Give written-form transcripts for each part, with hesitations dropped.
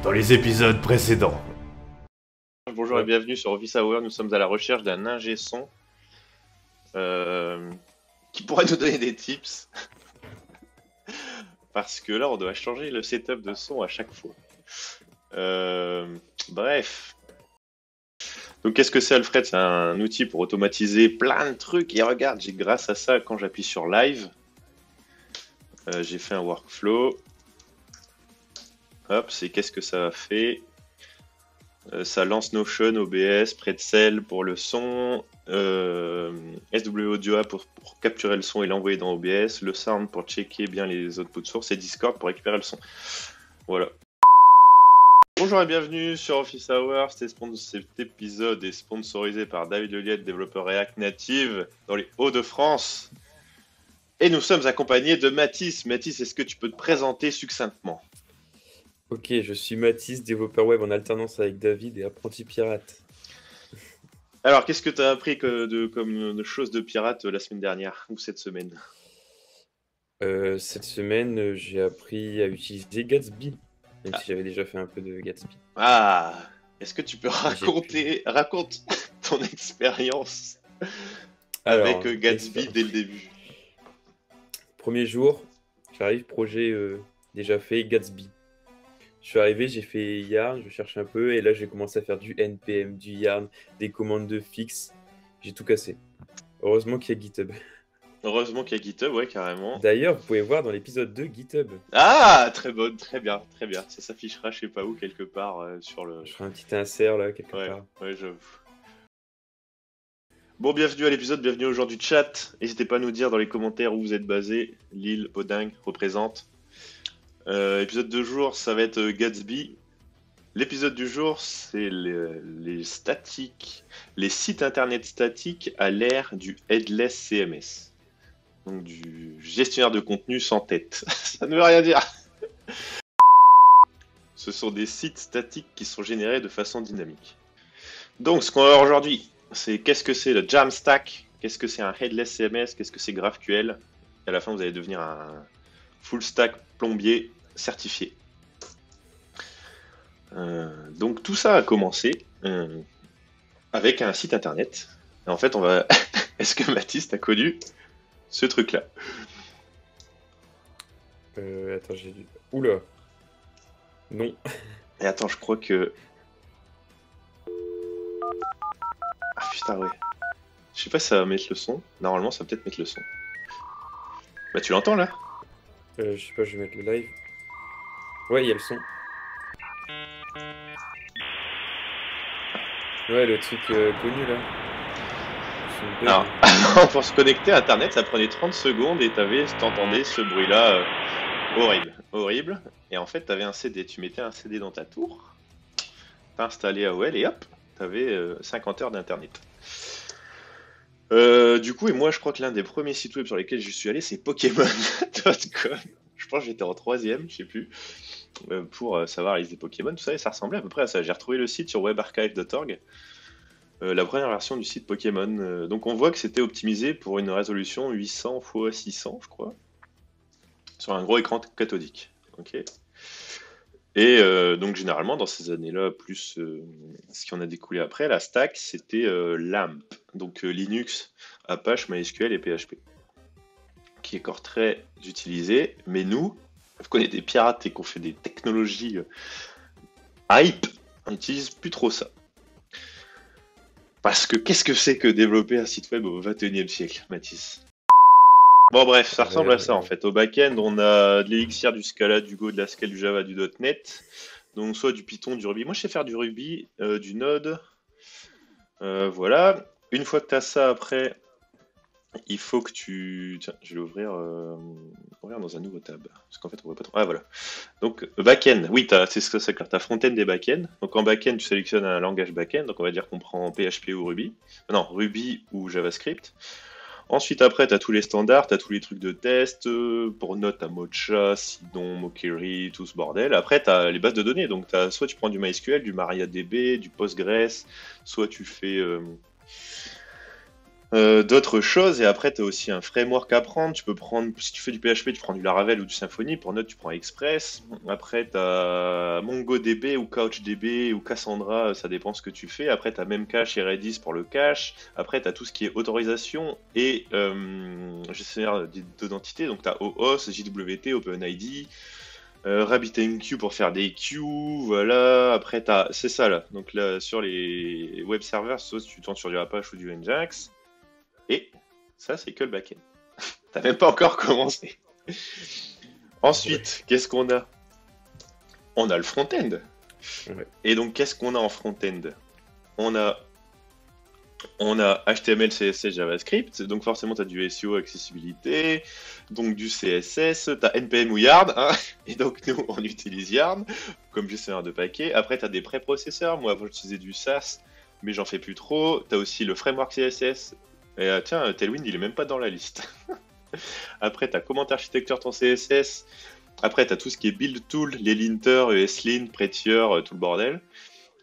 dans les épisodes précédents. Bonjour et bienvenue sur Office Hour. Nous sommes à la recherche d'un ingé son qui pourrait nous donner des tips. Parce que là, on doit changer le setup de son à chaque fois. Bref. Donc, qu'est-ce que c'est, Alfred? C'est un outil pour automatiser plein de trucs. Et regarde, grâce à ça, quand j'appuie sur Live, j'ai fait un workflow. Hop, c'est qu'est-ce que ça a fait? Ça lance Notion, OBS, Pretzel pour le son, SW Audio pour capturer le son et l'envoyer dans OBS, le Sound pour checker bien les outputs sources et Discord pour récupérer le son. Voilà. Bonjour et bienvenue sur Office Hour. Cet épisode est sponsorisé par David Leliette, développeur React Native dans les Hauts-de-France. Et nous sommes accompagnés de Mathis. Mathis, est-ce que tu peux te présenter succinctement ? Ok, je suis Mathis, développeur web en alternance avec David et apprenti pirate. Alors, qu'est-ce que tu as appris comme chose de pirate la semaine dernière ou cette semaine ? Cette semaine, j'ai appris à utiliser Gatsby, même si j'avais déjà fait un peu de Gatsby. Ah, est-ce que tu peux raconte ton expérience avec Gatsby dès le début. Premier jour, j'arrive, projet déjà fait, Gatsby. Je suis arrivé, j'ai fait Yarn, je cherche un peu, et là j'ai commencé à faire du NPM, du Yarn, des commandes de fixe. J'ai tout cassé. Heureusement qu'il y a GitHub. Heureusement qu'il y a GitHub, ouais, carrément. D'ailleurs, vous pouvez voir dans l'épisode 2 GitHub. Ah, très bonne, très bien, très bien. Ça s'affichera, je sais pas où, quelque part sur le... Je ferai un petit insert là, quelque part. Ouais, j'avoue. Bon, bienvenue à l'épisode, bienvenue aux gens du chat. N'hésitez pas à nous dire dans les commentaires où vous êtes basés. Lille, Baudingue, représente. Épisode de jour, ça va être Gatsby. L'épisode du jour, c'est les statiques, les sites internet statiques à l'ère du headless CMS. Donc du gestionnaire de contenu sans tête. Ça ne veut rien dire. Ce sont des sites statiques qui sont générés de façon dynamique. Donc ce qu'on va voir aujourd'hui, c'est qu'est-ce que c'est le Jamstack, qu'est-ce que c'est un headless CMS, qu'est-ce que c'est GraphQL. Et à la fin, vous allez devenir un full stack plombier certifié. Donc tout ça a commencé avec un site internet. Et en fait, on va. Est-ce que Mathis t'a connu ce truc-là? Attends, j'ai dû. Oula. Non. Et attends, je crois que. Ah putain, ouais. Je sais pas si ça va mettre le son. Normalement, ça va peut-être mettre le son. Bah, tu l'entends là? Je sais pas, je vais mettre le live. Ouais, il y a le son. Ouais, le truc connu là. Alors, pour se connecter à internet, ça prenait 30 secondes et t'entendais ce bruit-là horrible. Et en fait, t'avais un CD. Tu mettais un CD dans ta tour, t'installais AOL et hop, t'avais 50 heures d'internet. Du coup, et moi, je crois que l'un des premiers sites web sur lesquels je suis allé, c'est Pokémon.com. Je pense que j'étais en 3ème, je sais plus, pour savoir les Pokémon, tout ça, et ça ressemblait à peu près à ça. J'ai retrouvé le site sur webarchive.org, la première version du site Pokémon. Donc on voit que c'était optimisé pour une résolution 800 x 600, je crois, sur un gros écran cathodique. Ok. Et donc généralement dans ces années-là, plus ce qui en a découlé après, la stack, c'était LAMP, donc Linux, Apache, MySQL et PHP, qui est encore très utilisé. Mais nous, on connaît des pirates et qu'on fait des technologies hype, on n'utilise plus trop ça. Parce que qu'est-ce que c'est que développer un site web au XXIe siècle, Mathis? Bon bref, ça ressemble à ça en fait. Au back-end, on a de l'Elixir, du Scala, du Go, de la Scale, du Java, du .NET. Donc soit du Python, du Ruby. Moi je sais faire du Ruby, du Node. Voilà. Une fois que tu as ça après, il faut que tu... Tiens, je vais l'ouvrir dans un nouveau tab. Parce qu'en fait on voit pas trop. Ah voilà. Donc back-end, oui, c'est ce que c'est clair. Tu as front-end et back-end. Donc en back-end, tu sélectionnes un langage back-end. Donc on va dire qu'on prend PHP ou Ruby. Non, Ruby ou JavaScript. Ensuite, après, tu as tous les standards, tu as tous les trucs de test. Pour Node, tu as Mocha, Sidon, Mockery, tout ce bordel. Après, tu as les bases de données. Donc, soit tu prends du MySQL, du MariaDB, du Postgres, soit tu fais d'autres choses. Et après, tu as aussi un framework à prendre. Tu peux prendre, si tu fais du PHP, tu prends du Laravel ou du Symfony. Pour Node, tu prends Express. Après, tu as MongoDB ou CouchDB ou Cassandra, ça dépend ce que tu fais. Après, tu as Memcache et Redis pour le cache. Après, tu as tout ce qui est autorisation et gestionnaire d'identité. Donc, tu as OAuth, JWT, OpenID. RabbitMQ pour faire des queues, voilà. Après, c'est ça là. Donc là, sur les web servers, soit tu tournes sur du Apache ou du Nginx. Et ça, c'est que le backend. T'as même pas encore commencé. Ensuite, qu'est-ce qu'on a? On a le front-end. Ouais. Et donc, qu'est-ce qu'on a en front-end? On a HTML, CSS, JavaScript. Donc, forcément, tu as du SEO, accessibilité. Donc, du CSS. Tu as NPM ou Yarn. Hein, et donc, nous, on utilise Yarn comme gestionnaire de paquets. Après, tu as des préprocesseurs. Moi, avant, j'utilisais du SAS, mais j'en fais plus trop. Tu as aussi le framework CSS. Et tiens, Tailwind, il est même pas dans la liste. Après, tu as comment t'architecture ton CSS. Après, tu as tout ce qui est build tool, les linters, ESLint, Prettier, tout le bordel.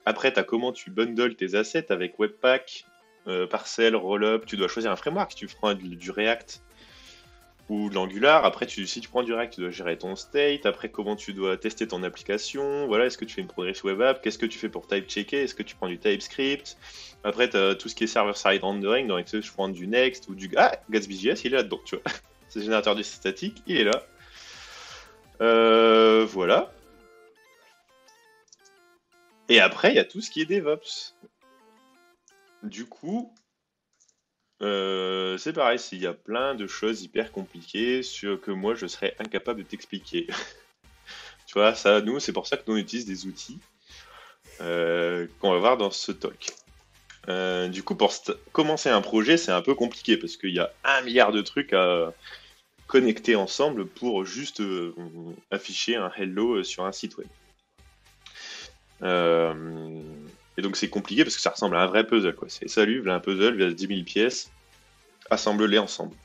Après, tu as comment tu bundles tes assets avec Webpack, Parcel, Rollup. Tu dois choisir un framework. Si tu prends du React ou de l'Angular. Après, si tu prends du React, tu dois gérer ton state. Après, comment tu dois tester ton application. Voilà, est-ce que tu fais une progress web app? Qu'est-ce que tu fais pour type-checker? Est-ce que tu prends du TypeScript? Après, tu as tout ce qui est server-side rendering. Dans Excel, je prends du Next ou du... Ah, Gatsby.js, il est là-dedans, tu vois. C'est le générateur de statique, il est là. Voilà. Et après, il y a tout ce qui est DevOps. Du coup, c'est pareil, il y a plein de choses hyper compliquées que moi, je serais incapable de t'expliquer. Tu vois, ça, nous, c'est pour ça que nous, on utilise des outils qu'on va voir dans ce talk. Du coup, pour commencer un projet, c'est un peu compliqué parce qu'il y a 1 milliard de trucs à connecter ensemble pour juste afficher un hello sur un site web. Et donc c'est compliqué parce que ça ressemble à un vrai puzzle, quoi. C'est salut, voilà un puzzle, il y a 10 000 pièces, assemble-les ensemble.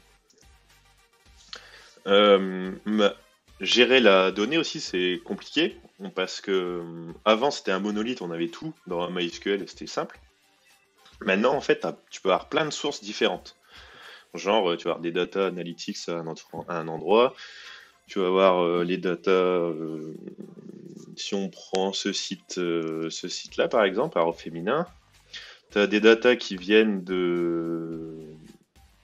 Gérer la donnée aussi, c'est compliqué parce que avant c'était un monolithe, on avait tout dans MySQL et c'était simple. Maintenant, en fait, tu peux avoir plein de sources différentes. Genre, tu vas avoir des data analytics à un endroit, tu vas avoir les data. Si on prend ce site-là, par exemple, à féminin, tu as des datas qui viennent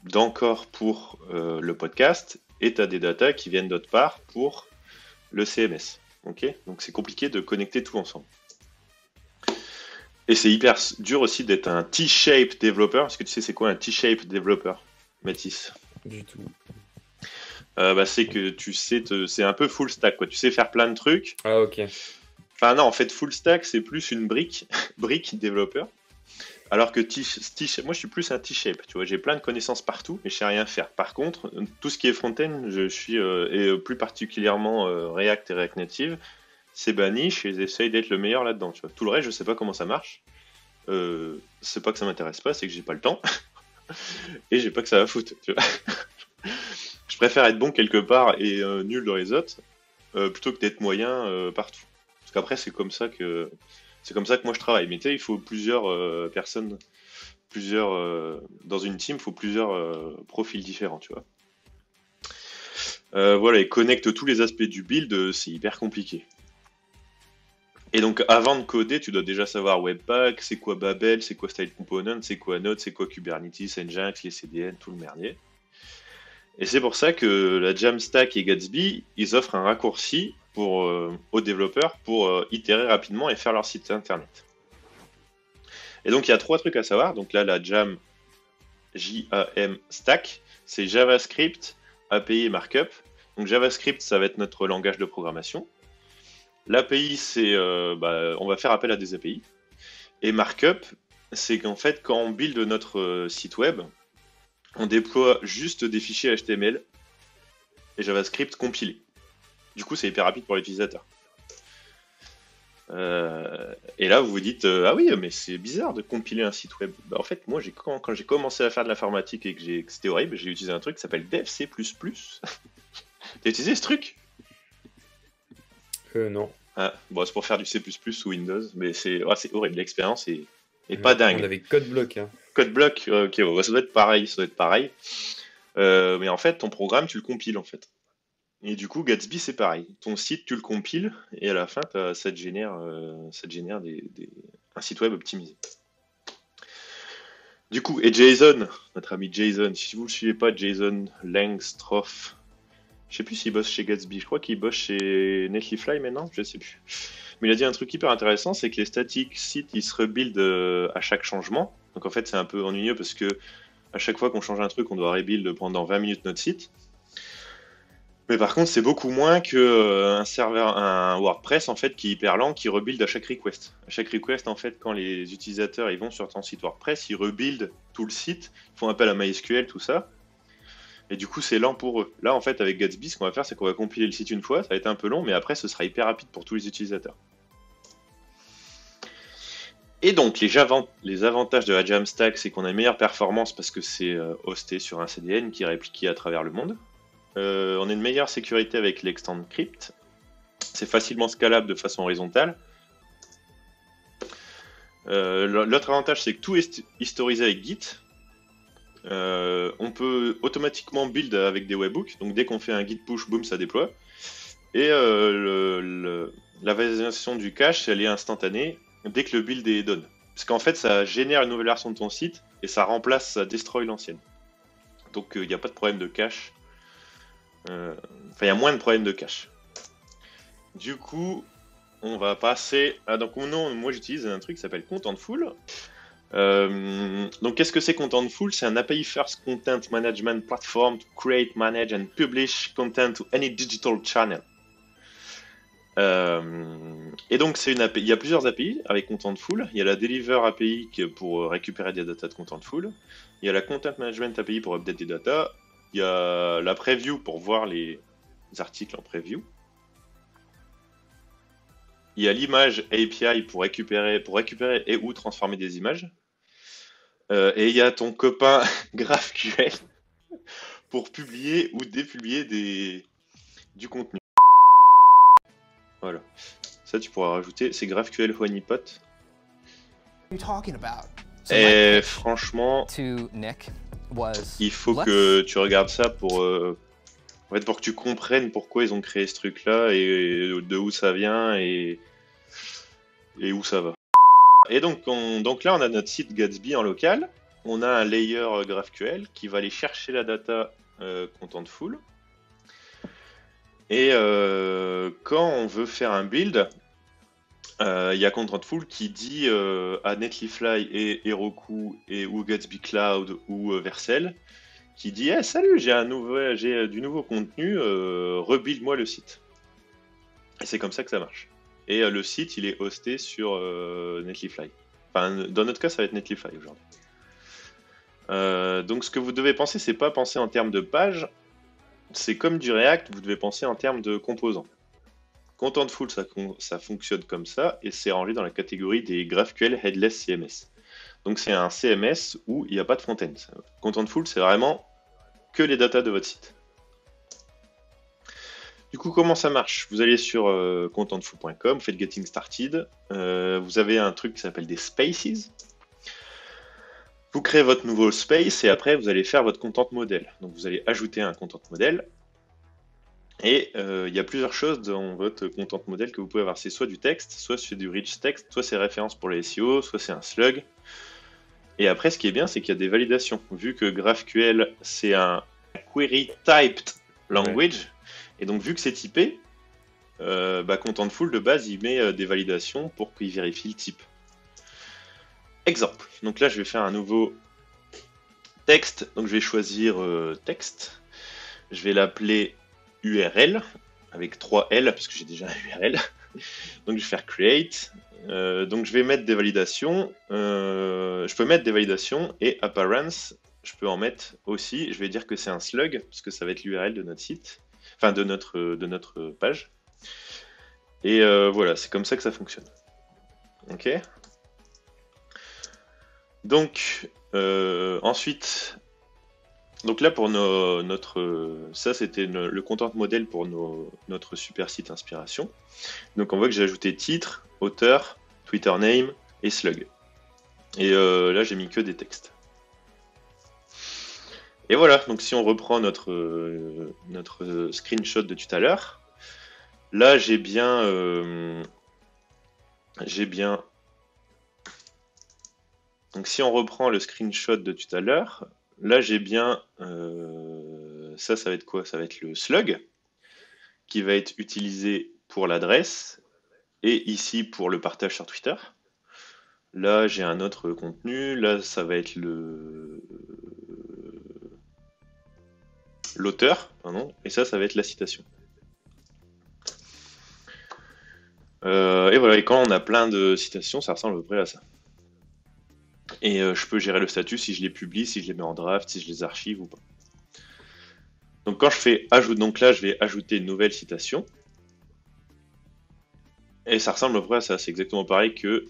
d'Encore pour le podcast, et tu as des datas qui viennent d'autre part pour le CMS. Okay, donc c'est compliqué de connecter tout ensemble. Et c'est hyper dur aussi d'être un T-shape developer. Est-ce que tu sais c'est quoi un T-shape developer, Mathis? Du tout. C'est que tu sais, c'est un peu full stack, quoi. Tu sais faire plein de trucs. Ah, ok. Enfin non, en fait, full stack, c'est plus une brique développeur. Alors que moi, je suis plus un T-shape, tu vois. J'ai plein de connaissances partout, mais je sais rien faire. Par contre, tout ce qui est front-end, je suis, et plus particulièrement React et React Native, c'est baniche et j'essaye d'être le meilleur là-dedans, tu vois. Tout le reste, je sais pas comment ça marche. C'est pas que ça m'intéresse pas, c'est que j'ai pas le temps. Et j'ai pas que ça va foutre, tu vois. Je préfère être bon quelque part et nul dans les autres, plutôt que d'être moyen partout. Parce qu'après, c'est comme ça que moi je travaille. Mais tu sais, il faut plusieurs personnes, dans une team, il faut plusieurs profils différents, tu vois. Voilà, et connecte tous les aspects du build, c'est hyper compliqué. Et donc, avant de coder, tu dois déjà savoir Webpack, c'est quoi Babel, c'est quoi Style Component, c'est quoi Node, c'est quoi Kubernetes, Nginx, les CDN, tout le merdier. Et c'est pour ça que la Jamstack et Gatsby, ils offrent un raccourci aux développeurs pour itérer rapidement et faire leur site internet. Et donc, il y a 3 trucs à savoir. Donc là, la Jam, J-A-M Stack, c'est JavaScript, API et Markup. Donc JavaScript, ça va être notre langage de programmation. L'API, c'est on va faire appel à des API. Et Markup, c'est qu'en fait, quand on build notre site web, on déploie juste des fichiers HTML et JavaScript compilés. Du coup, c'est hyper rapide pour l'utilisateur. Et là, vous vous dites ah oui, mais c'est bizarre de compiler un site web. En fait, moi, quand j'ai commencé à faire de l'informatique et que c'était horrible, j'ai utilisé un truc qui s'appelle DevC++. T'as utilisé ce truc? Non. Ah, bon, c'est pour faire du C++ sous Windows, mais c'est horrible. L'expérience est Et pas dingue. On avait code block. Hein. Code block, ok, ouais, ça doit être pareil. Mais en fait, ton programme, tu le compiles en fait. Et du coup, Gatsby, c'est pareil. Ton site, tu le compiles et à la fin, ça te génère un site web optimisé. Du coup, et Jason, notre ami Jason, si vous ne le suivez pas, Jason Langstroth, je sais plus s'il bosse chez Gatsby, je crois qu'il bosse chez Netlify maintenant, je sais plus. Mais il a dit un truc hyper intéressant, c'est que les statiques sites, ils se rebuild à chaque changement. Donc en fait, c'est un peu ennuyeux parce que à chaque fois qu'on change un truc, on doit rebuild pendant 20 minutes notre site. Mais par contre, c'est beaucoup moins qu'un serveur, un WordPress en fait qui est hyper lent, qui rebuild à chaque request. À chaque request, en fait, quand les utilisateurs ils vont sur ton site WordPress, ils rebuild tout le site, ils font appel à MySQL, tout ça. Et du coup, c'est lent pour eux. Là, en fait, avec Gatsby, ce qu'on va faire, c'est qu'on va compiler le site une fois, ça va être un peu long, mais après, ce sera hyper rapide pour tous les utilisateurs. Et donc, les avantages de la Jamstack, c'est qu'on a une meilleure performance parce que c'est hosté sur un CDN qui est répliqué à travers le monde. On a une meilleure sécurité avec l'Extend Crypt. C'est facilement scalable de façon horizontale. L'autre avantage, c'est que tout est historisé avec Git. On peut automatiquement build avec des webhooks. Donc dès qu'on fait un git push, boom, ça déploie. Et la validation du cache, elle est instantanée dès que le build est done. Parce qu'en fait, ça génère une nouvelle version de ton site et ça remplace, ça destroy l'ancienne. Donc il n'y a pas de problème de cache. Enfin, il y a moins de problèmes de cache. Du coup, on va passer à... Donc, moi, j'utilise un truc qui s'appelle Contentful. Donc, qu'est-ce que c'est Contentful? C'est un API First Content Management Platform to create, manage and publish content to any digital channel. Et donc, c'est une API. Il y a plusieurs API avec Contentful. Il y a la Deliver API pour récupérer des data de Contentful. Il y a la Content Management API pour update des data. Il y a la preview pour voir les articles en preview. Il y a l'image API pour récupérer et ou transformer des images. Et il y a ton copain GraphQL pour publier ou dépublier du contenu. Voilà. Ça, tu pourras rajouter. C'est GraphQL Honeypot. Et franchement, il faut que tu regardes ça pour que tu comprennes pourquoi ils ont créé ce truc-là et de où ça vient et où ça va. Et donc là, on a notre site Gatsby en local. On a un layer GraphQL qui va aller chercher la data Contentful. Et quand on veut faire un build, il y a Contentful qui dit à Netlify et Heroku ou Gatsby Cloud ou Vercel, qui dit hey, salut, j'ai du nouveau contenu, rebuild-moi le site. Et c'est comme ça que ça marche. Et le site, il est hosté sur Netlify. Enfin, dans notre cas, ça va être Netlify aujourd'hui. Donc ce que vous devez penser, c'est pas penser en termes de page, c'est comme du React, vous devez penser en termes de composants. Contentful, ça fonctionne comme ça, et c'est rangé dans la catégorie des GraphQL Headless CMS. Donc c'est un CMS où il n'y a pas de front-end. Contentful, c'est vraiment que les datas de votre site. Du coup, comment ça marche? Vous allez sur contentful.com, vous faites Getting Started, vous avez un truc qui s'appelle des Spaces. Vous créez votre nouveau space et après vous allez faire votre content model. Donc vous allez ajouter un content model. Et il y a plusieurs choses dans votre content model que vous pouvez avoir. C'est soit du texte, soit c'est du rich text, soit c'est référence pour les SEO, soit c'est un slug. Et après, ce qui est bien, c'est qu'il y a des validations. Vu que GraphQL, c'est un query typed language, ouais. Et donc vu que c'est typé, Contentful de base, il met des validations pour qu'il vérifie le type. Exemple. Donc là, je vais faire un nouveau texte. Donc je vais choisir texte. Je vais l'appeler URL avec 3 L parce que j'ai déjà un URL. Donc je vais faire create. Donc je vais mettre des validations. Je peux mettre des validations et appearance. Je peux en mettre aussi. Je vais dire que c'est un slug parce que ça va être l'URL de notre site, enfin de notre page. Et voilà, c'est comme ça que ça fonctionne. Ok. Donc ensuite. Donc là, pour ça c'était le content model pour notre super site inspiration. Donc on voit que j'ai ajouté titre, auteur, Twitter name et slug. Et là, j'ai mis que des textes. Et voilà, donc si on reprend notre screenshot de tout à l'heure, là, j'ai bien... Donc si on reprend le screenshot de tout à l'heure, là, j'ai bien... ça va être quoi? Ça va être le slug, qui va être utilisé pour l'adresse, et ici pour le partage sur Twitter. Là, j'ai un autre contenu. Là, ça va être l'auteur, pardon, et ça va être la citation. Et voilà, et quand on a plein de citations, ça ressemble à peu près à ça. Et je peux gérer le statut si je les publie, si je les mets en draft, si je les archive ou pas. Donc quand je fais ajout, donc là je vais ajouter une nouvelle citation. Et ça ressemble à peu près à ça, c'est exactement pareil que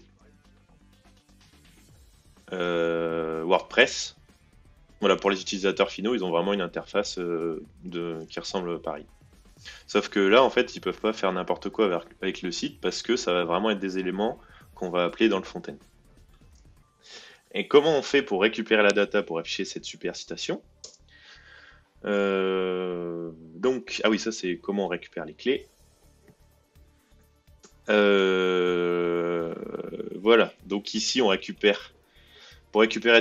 WordPress. Voilà, pour les utilisateurs finaux, ils ont vraiment une interface qui ressemble pareil. Sauf que là, en fait, ils peuvent pas faire n'importe quoi avec le site parce que ça va vraiment être des éléments qu'on va appeler dans le front-end. Et comment on fait pour récupérer la data pour afficher cette super citation? Donc, ah oui, ça c'est comment on récupère les clés. Voilà, donc ici on récupère pour récupérer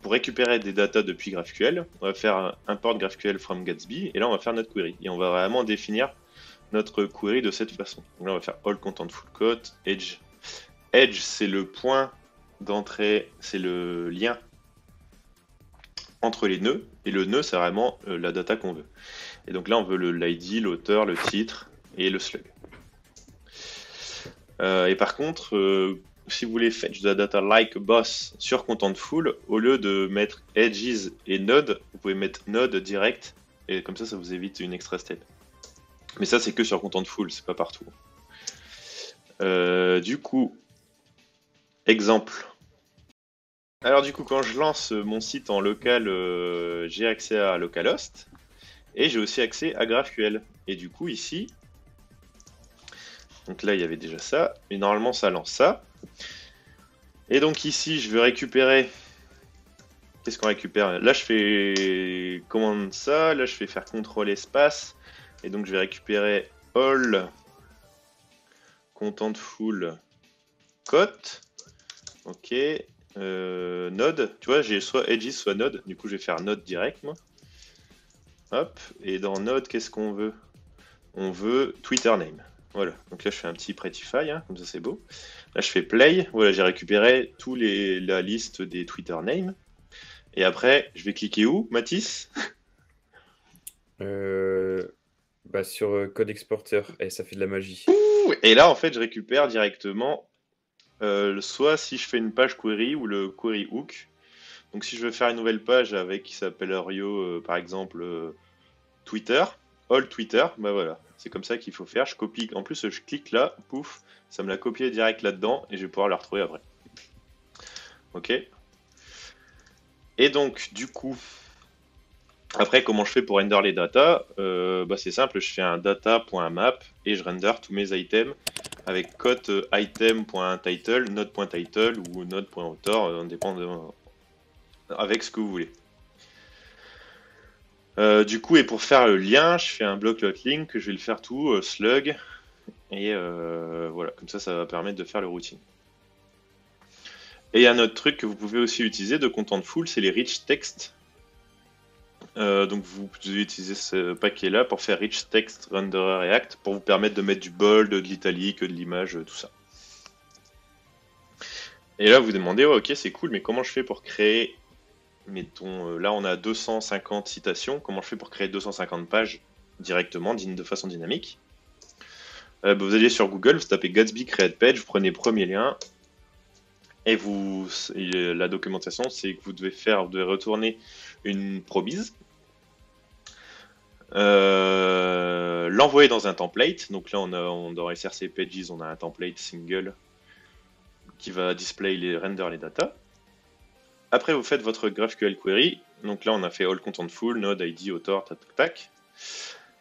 pour récupérer des datas depuis GraphQL, on va faire un import GraphQL from Gatsby et là on va faire notre query et on va vraiment définir notre query de cette façon. Donc là on va faire all contentful quote edge. Edge c'est le point d'entrée, c'est le lien entre les nœuds et le nœud c'est vraiment la data qu'on veut. Et donc là on veut l'ID, l'auteur, le titre et le slug. Et par contre, si vous voulez fetch the data like boss sur contentful, au lieu de mettre edges et node, vous pouvez mettre node direct et comme ça vous évite une extra step. Mais ça c'est que sur contentful, c'est pas partout. Du coup, exemple. Alors du coup, quand je lance mon site en local, j'ai accès à localhost et j'ai aussi accès à GraphQL. Et du coup ici, donc là il y avait déjà ça, et normalement ça lance ça. Et donc ici, je veux récupérer. Qu'est-ce qu'on récupère? Là, je fais commande ça. Là, je fais faire contrôle espace. Et donc, je vais récupérer all contentful cote. Ok. Node. Tu vois, j'ai soit edges, soit node. Du coup, je vais faire node direct, moi. Hop. Et dans node, qu'est-ce qu'on veut? On veut Twitter name. Voilà. Donc là, je fais un petit Prettify, hein, comme ça, c'est beau. Là, je fais play. Voilà, j'ai récupéré la liste des Twitter names. Et après, je vais cliquer où, Mathis? Sur Code Exporter, et ça fait de la magie. Et là, en fait, je récupère directement soit si je fais une page query ou le query hook. Donc, si je veux faire une nouvelle page avec qui s'appelle Rio, par exemple, Twitter, all Twitter, bah voilà, c'est comme ça qu'il faut faire. Je copie, en plus, je clique là, pouf, ça me l'a copié direct là-dedans et je vais pouvoir la retrouver après. Ok. Et donc, du coup, après, comment je fais pour render les datas? C'est simple, je fais un data.map et je render tous mes items avec cote item.title, node.title ou node.author, indépendamment avec ce que vous voulez. Du coup, et pour faire le lien, je fais un bloc link, je vais le faire tout, slug, et voilà, comme ça va permettre de faire le routing. Et un autre truc que vous pouvez aussi utiliser de contentful, c'est les rich text. Donc vous pouvez utiliser ce paquet là pour faire Rich Text Renderer React pour vous permettre de mettre du bold, de l'italique, de l'image, tout ça. Et là vous vous demandez, ouais, ok c'est cool, mais comment je fais pour créer, mettons, là on a 250 citations, comment je fais pour créer 250 pages directement, de façon dynamique? Vous allez sur Google, vous tapez Gatsby Create Page, vous prenez premier lien, et la documentation c'est que vous devez retourner une promise, l'envoyer dans un template. Donc là dans SRC Pages on a un template single qui va display render les data. Après vous faites votre GraphQL query. Donc là on a fait all contentful, node, id, author, tac tac tac.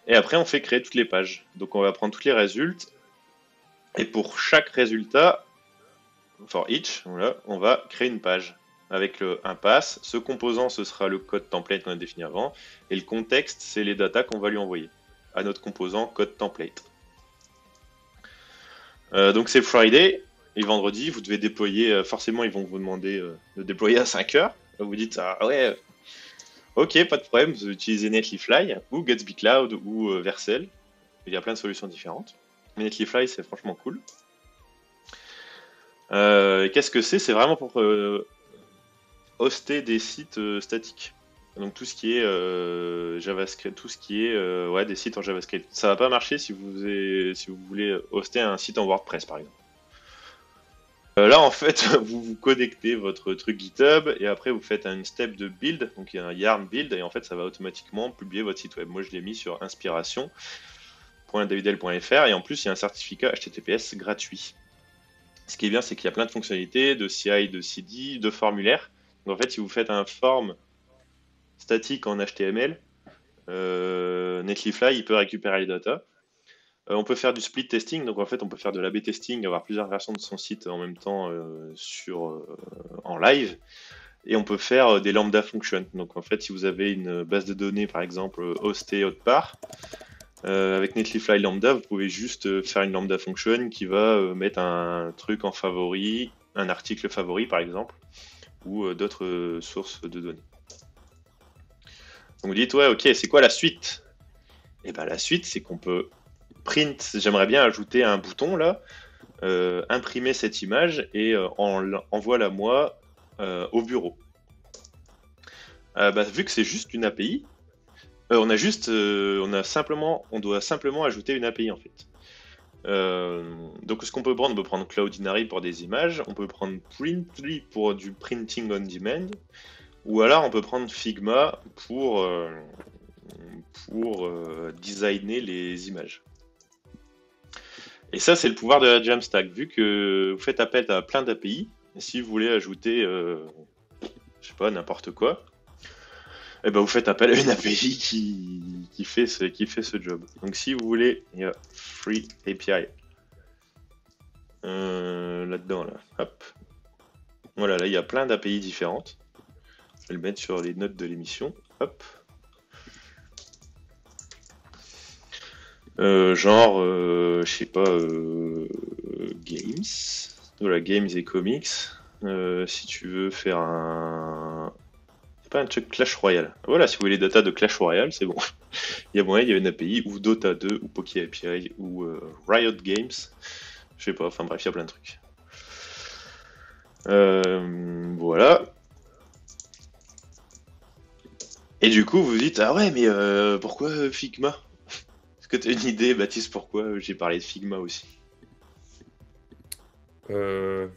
Et après on fait créer toutes les pages. Donc on va prendre tous les résultats. Et pour chaque résultat, for each, voilà, on va créer une page avec un pass. Ce composant, ce sera le code template qu'on a défini avant. Et le contexte, c'est les datas qu'on va lui envoyer à notre composant code template. Donc c'est Friday. Et vendredi, vous devez déployer. Forcément, ils vont vous demander de déployer à 5 heures. Vous dites, ah ouais, ok, pas de problème. Vous utilisez Netlify ou Gatsby Cloud ou Vercel. Il y a plein de solutions différentes. Mais Netlify, c'est franchement cool. Qu'est-ce que c'est? C'est vraiment pour hoster des sites statiques. Donc tout ce qui est JavaScript, tout ce qui est des sites en JavaScript. Ça va pas marcher si vous voulez hoster un site en WordPress par exemple. Là en fait vous connectez votre truc GitHub et après vous faites un step de build, donc il y a un yarn build et en fait ça va automatiquement publier votre site web. Moi je l'ai mis sur inspiration.davidel.fr et en plus il y a un certificat HTTPS gratuit. Ce qui est bien c'est qu'il y a plein de fonctionnalités, de CI, de CD, de formulaires. Donc en fait si vous faites un form statique en HTML, Netlify il peut récupérer les datas. On peut faire du split testing, donc en fait on peut faire de l'A/B testing, avoir plusieurs versions de son site en même temps en live, et on peut faire des lambda functions. Donc en fait si vous avez une base de données par exemple hostée autre part, avec Netlify lambda vous pouvez juste faire une lambda function qui va mettre un truc en favori, un article favori par exemple, ou d'autres sources de données. Donc vous dites ouais ok c'est quoi la suite? Et ben la suite c'est qu'on peut print, j'aimerais bien ajouter un bouton là, imprimer cette image et envoie-la moi au bureau. Vu que c'est juste une API, on doit simplement ajouter une API en fait. Donc ce qu'on peut prendre, on peut prendre Cloudinary pour des images, on peut prendre Printly pour du printing on demand, ou alors on peut prendre Figma pour designer les images. Et ça, c'est le pouvoir de la Jamstack. Vu que vous faites appel à plein d'API, si vous voulez ajouter, je sais pas, n'importe quoi, et ben vous faites appel à une API qui fait ce job. Donc si vous voulez, il y a Free API là-dedans, là. Hop. Voilà, là il y a plein d'API différentes. Je vais le mettre sur les notes de l'émission. Hop. Je sais pas, games. Voilà, games et comics. Si tu veux faire un... pas un truc Clash Royale. Voilà, si vous voulez les datas de Clash Royale, c'est bon. Il y a moyen, il y a une API, ou Dota 2, ou Poké API, ou Riot Games. Je sais pas, enfin bref, il y a plein de trucs. Voilà. Et du coup, vous vous dites, ah ouais, mais pourquoi Figma? Est-ce que tu as une idée, Baptiste, pourquoi j'ai parlé de Figma aussi? On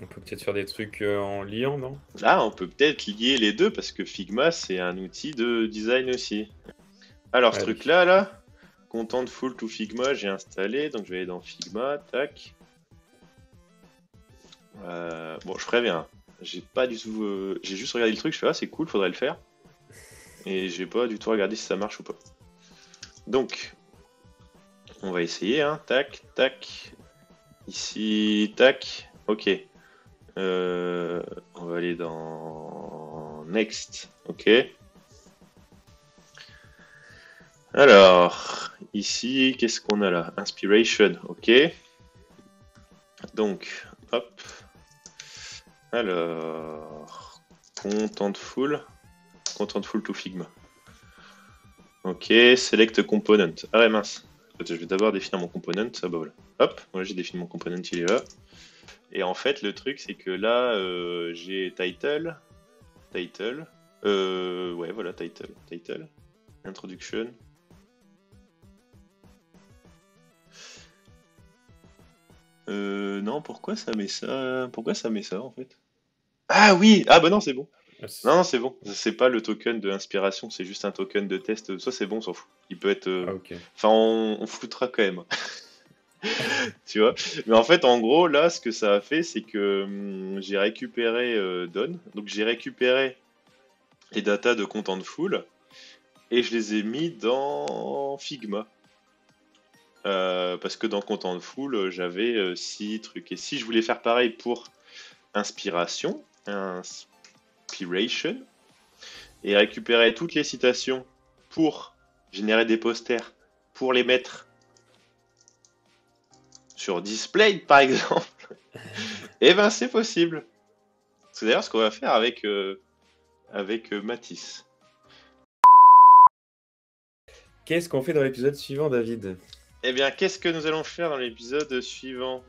peut peut-être faire des trucs en liant, non? Ah, on peut peut-être lier les deux, parce que Figma, c'est un outil de design aussi. Alors, ce Allez. truc-là, là, Contentful to Figma, j'ai installé, donc je vais aller dans Figma, tac. Bon, je préviens, j'ai pas du tout... j'ai juste regardé le truc, je fais, ah, c'est cool, faudrait le faire. Et j'ai pas du tout regardé si ça marche ou pas. Donc, on va essayer, hein, tac, tac. Ici, tac, ok. On va aller dans Next, ok. Alors, ici, qu'est-ce qu'on a là? Inspiration, ok. Donc, hop. Alors, Contentful to Figma. Ok, select component. Ah ouais, mince. Je vais d'abord définir mon component. Ah bah voilà. Hop, voilà, j'ai défini mon component, il est là. Et en fait, le truc, c'est que là, j'ai title. Ouais, voilà, title. Introduction. Non, pourquoi ça met ça? Pourquoi ça met ça, en fait? Ah oui! Ah bah non, c'est bon. Non, c'est bon. C'est pas le token de inspiration, c'est juste un token de test. Ça, c'est bon, on s'en fout. Il peut être... Ah, ok. Enfin, on floutera quand même. Tu vois? Mais en fait, en gros, là, ce que ça a fait, c'est que j'ai récupéré Don. Donc, j'ai récupéré les datas de Contentful et je les ai mis dans Figma. parce que dans Content Full, j'avais 6 trucs. Et si je voulais faire pareil pour inspiration, inspiration, et récupérer toutes les citations pour générer des posters, pour les mettre sur display, par exemple, eh ben c'est possible. C'est d'ailleurs ce qu'on va faire avec Matisse. Qu'est-ce qu'on fait dans l'épisode suivant, David? Eh bien, qu'est-ce que nous allons faire dans l'épisode suivant?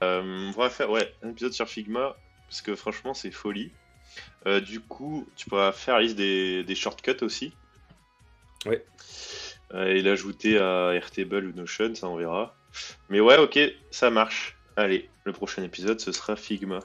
On va faire un épisode sur Figma, parce que franchement, c'est folie. Du coup, tu pourras faire la liste des shortcuts aussi. Ouais. Et l'ajouter à Airtable ou Notion, ça on verra. Mais ouais, ok, ça marche. Allez, le prochain épisode, ce sera Figma.